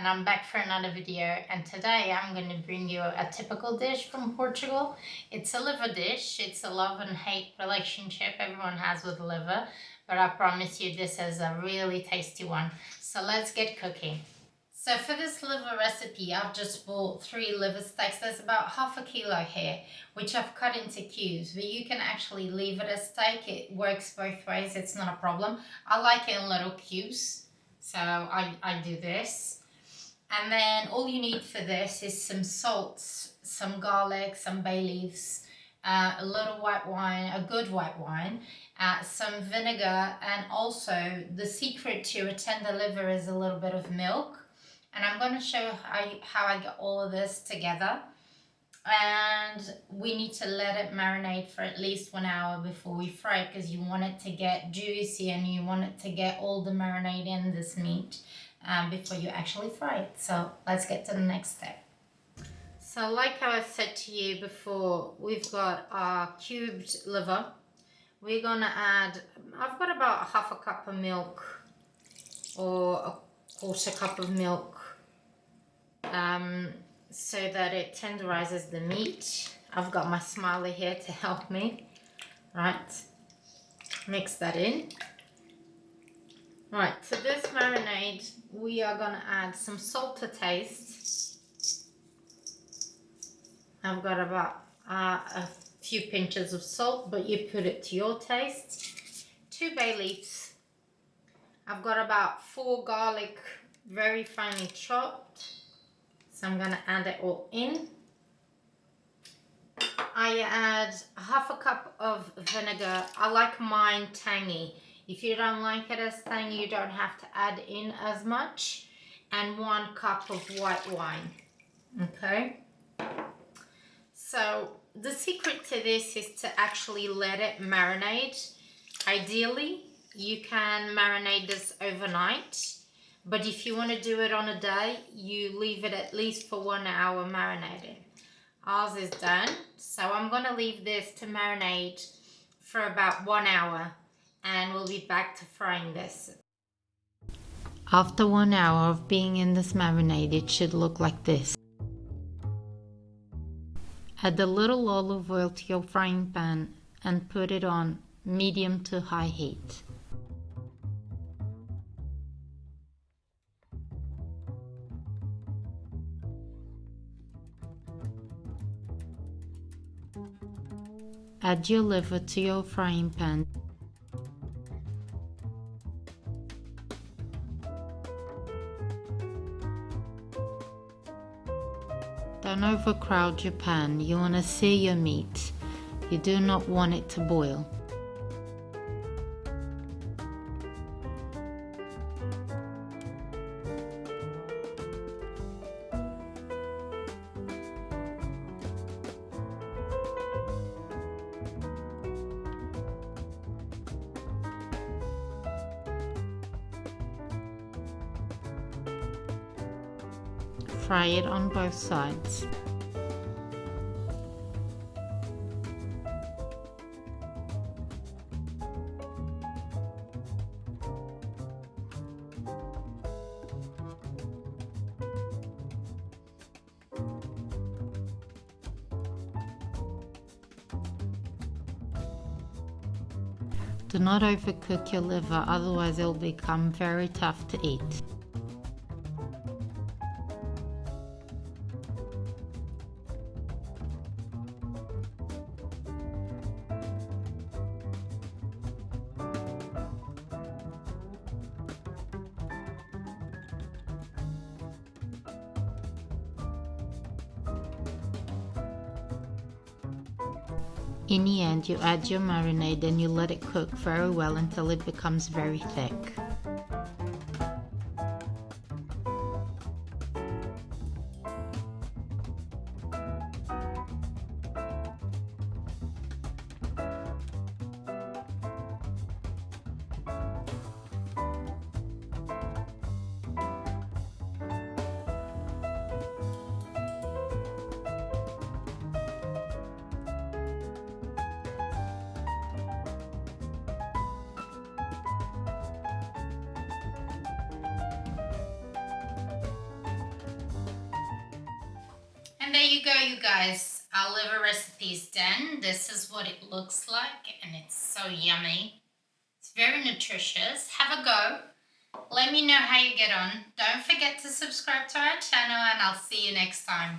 and I'm back for another video, and today I'm going to bring you a typical dish from Portugal. It's a liver dish. It's a love and hate relationship everyone has with liver, but I promise you this is a really tasty one. So let's get cooking. So for this liver recipe, I've just bought 3 liver steaks. There's about half a kilo here, which I've cut into cubes, but you can actually leave it as steak. It works both ways. It's not a problem. I like it in little cubes, so I do this. And then all you need for this is some salt, some garlic, some bay leaves, a little white wine, a good white wine, some vinegar, and also the secret to a tender liver is a little bit of milk. And I'm going to show how I get all of this together. And we need to let it marinate for at least 1 hour before we fry it, because you want it to get juicy and you want it to get all the marinade in this meat before you actually fry it. So let's get to the next step. So like I said to you before, we've got our cubed liver. We're going to add, I've got about half a cup of milk or a quarter cup of milk, so that it tenderizes the meat. I've got my Smiley here to help me. Right, mix that in. Right, to this marinade we are going to add some salt to taste. I've got about a few pinches of salt, but you put it to your taste. 2 bay leaves. I've got about 4 garlic, very finely chopped. So I'm going to add it all in. I add half a cup of vinegar. I like mine tangy. If you don't like it as tangy, you don't have to add in as much. And 1 cup of white wine. Okay. So the secret to this is to actually let it marinate. Ideally, you can marinate this overnight. But if you want to do it on a day, you leave it at least for 1 hour marinating. Ours is done. So I'm going to leave this to marinate for about 1 hour. And we'll be back to frying this. After 1 hour of being in this marinade, it should look like this. Add a little olive oil to your frying pan and put it on medium to high heat. Add your liver to your frying pan. Don't overcrowd your pan. You want to sear your meat. You do not want it to boil. Fry it on both sides. Do not overcook your liver, otherwise it will become very tough to eat. In the end, you add your marinade and you let it cook very well until it becomes very thick. you go, you guys. Our liver recipe's done. This is what it looks like, and it's so yummy. It's very nutritious. Have a go. Let me know how you get on. Don't forget to subscribe to our channel, and I'll see you next time.